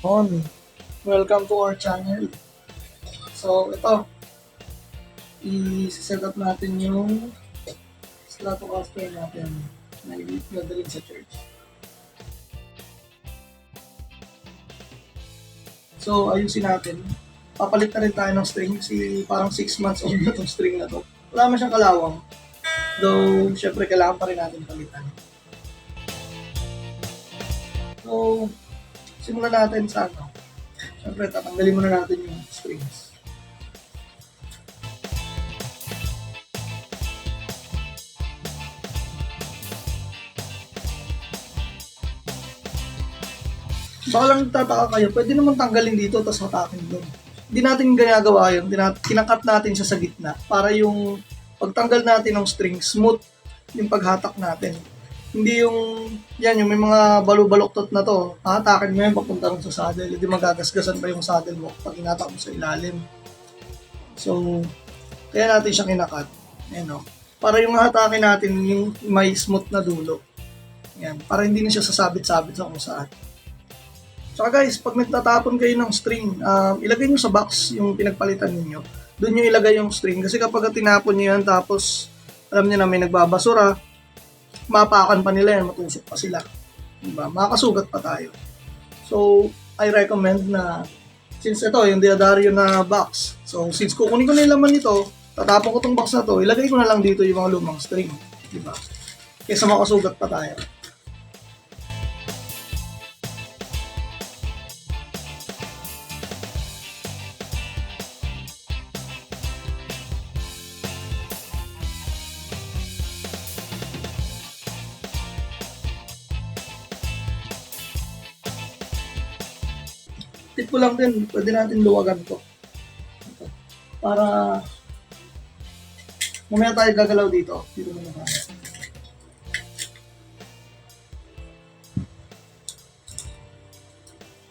On. Welcome to our channel. So, ito, i-set up natin yung Stratocaster natin na i-dadalhin sa church. So, ayusin natin. Papalit na rin tayo ng string kasi parang 6 months old na itong string na to. Wala man siyang kalawang. Though, syempre, kailangan pa rin natin palitan. So, simulan natin sa ano. Syempre, tatanggalin muna natin yung strings. Baka lang nagtataka kayo, pwede naman tanggalin dito tapos hatakin doon. Hindi natin ginagawa yun, kinakat natin siya sa gitna para yung pagtanggal natin ng string, smooth yung paghatak natin. Hindi yung, yan, yung may mga balubaloktot na to, hatakin mo yan papunta rin sa saddle, hindi magagasgasan pa yung saddle mo pag hinatak mo sa ilalim. So, kaya natin siya kinakat. Ayan o. Para yung hatakin natin, yung may smooth na dulo. Yan, para hindi na siya sasabit-sabit sa kung saan. Tsaka guys, pag nagtatapon kayo ng string, ilagay nyo sa box yung pinagpalitan ninyo. Doon nyo ilagay yung string. Kasi kapag tinapon nyo yan, tapos alam nyo na may nagbabasura, mapakan pa nila yan, matusok pa sila. Diba? Makakasugat pa tayo. So, I recommend na, since ito, yung Diodario na box. So, since kukunin ko na yung laman nito, tatapon ko tong box na to, ilagay ko na lang dito yung mga lumang string. Diba? Kaysa makasugat pa tayo. Tip ko lang din, pwede natin luwagan to. Para mamaya tayo gagalaw dito. Dito muna tayo.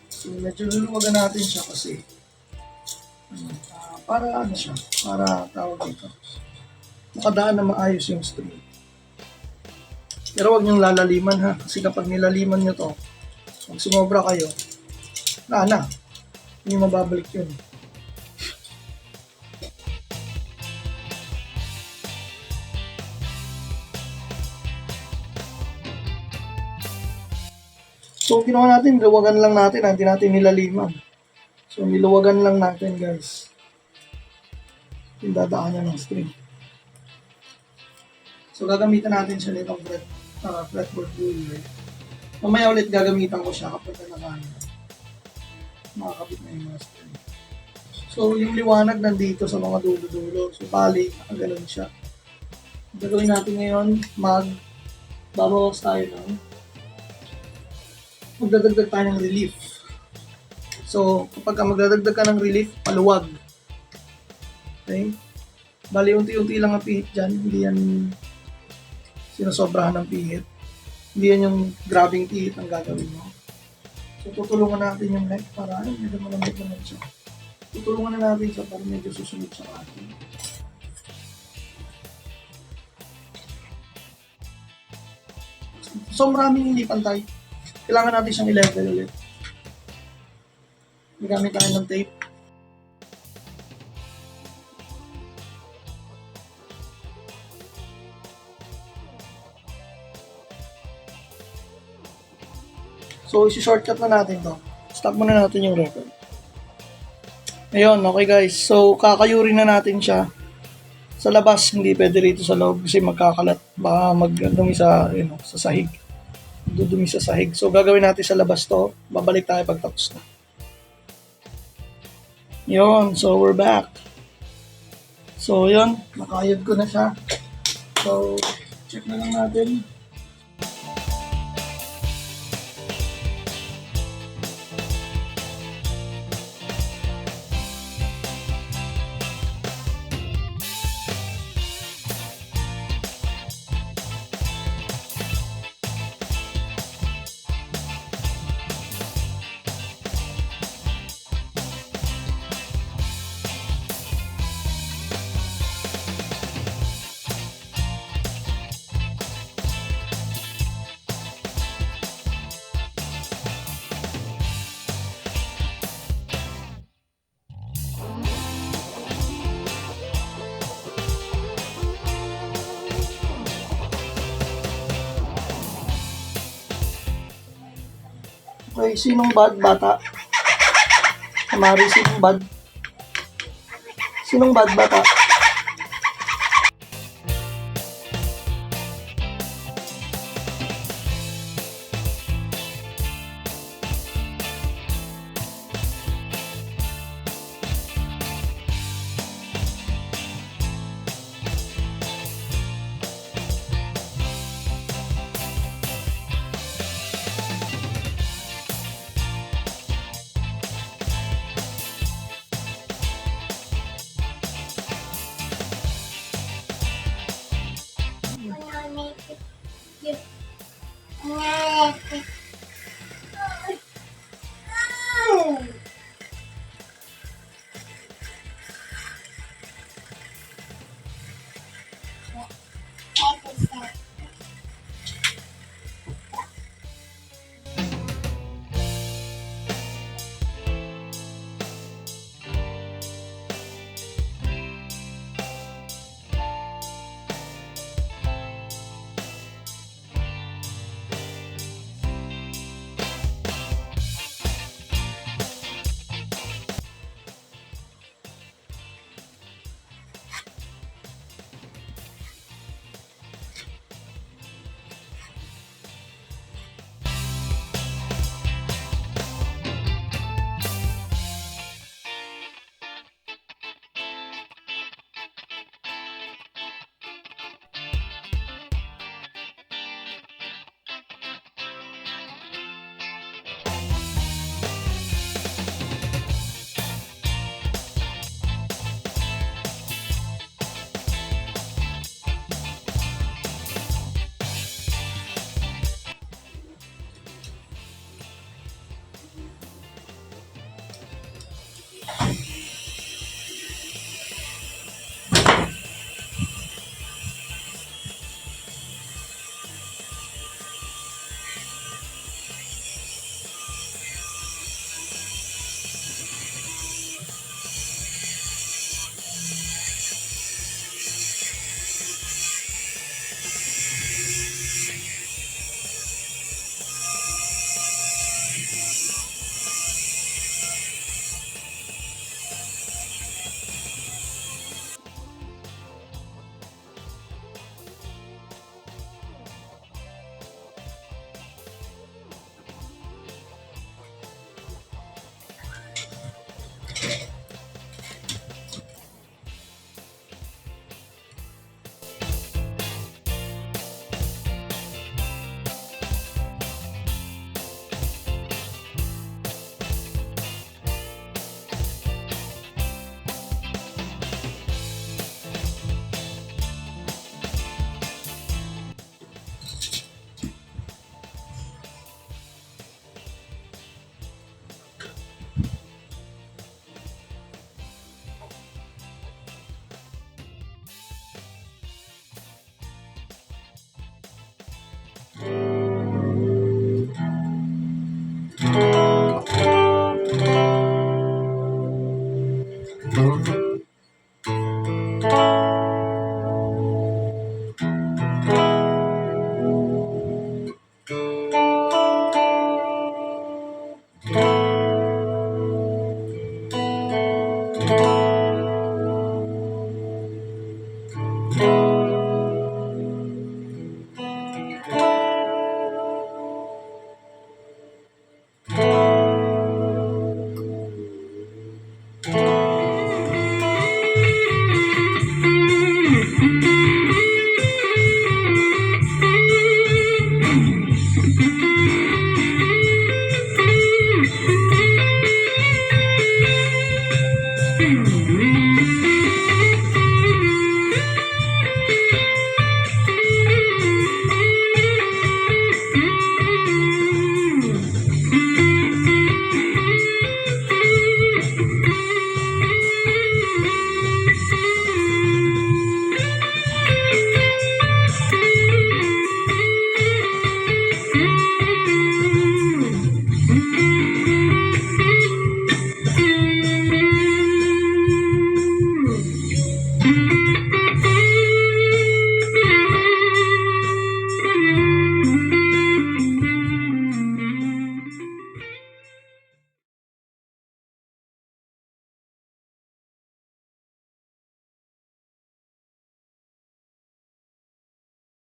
So, medyo luluwagan natin siya kasi para ano siya, para tawag dito. Makadaan na maayos yung string. Pero wag niyong lalaliman ha, kasi kapag nilaliman niyo to, pag sumobra kayo, na, hindi mababalik yun. So, ginawa natin, niluwagan lang natin, hindi natin nilaliman. So, niluwagan lang natin, guys. Yung dadaanan ng string. So, gagamitan natin siya nitong fretboard ruler. Mamaya ulit gagamitan ko siya kapag makakabit na yung mga string. So, yung liwanag nandito sa mga dulo-dulo. So, bali, nakagalan siya. Gagawin natin ngayon, babawas tayo magdadagdag tayo ng relief. So, kapag magdadagdag ka ng relief, paluwag. Okay? Bali, unti-unti lang ang pihit dyan. Hindi yan sinasobrahan ng pihit. Hindi yan yung grabing pihit ang gagawin mo. So, tutulungan natin yung neck para medyo malamig naman siya. Tutulungan na natin siya para medyo susunod sa atin. So, maraming hindi pantay. Kailangan natin siyang i-level ulit. Magamit tayo ng tape. So, isi-shortcut na natin to. Stop muna natin yung record. Ayun, okay guys. So, kakayurin na natin siya. Sa labas, hindi pwede rito sa loob kasi magkakalat. Baka magdumi sa, sa sahig. Dudumi sa sahig. So, gagawin natin sa labas to. Babalik tayo pagtapos na. Yun. So, we're back. So, yun. Nakayod ko na siya. So, check na lang natin. Okay, sinong bad bata? Mari, sinong bad? Sinong bad bata?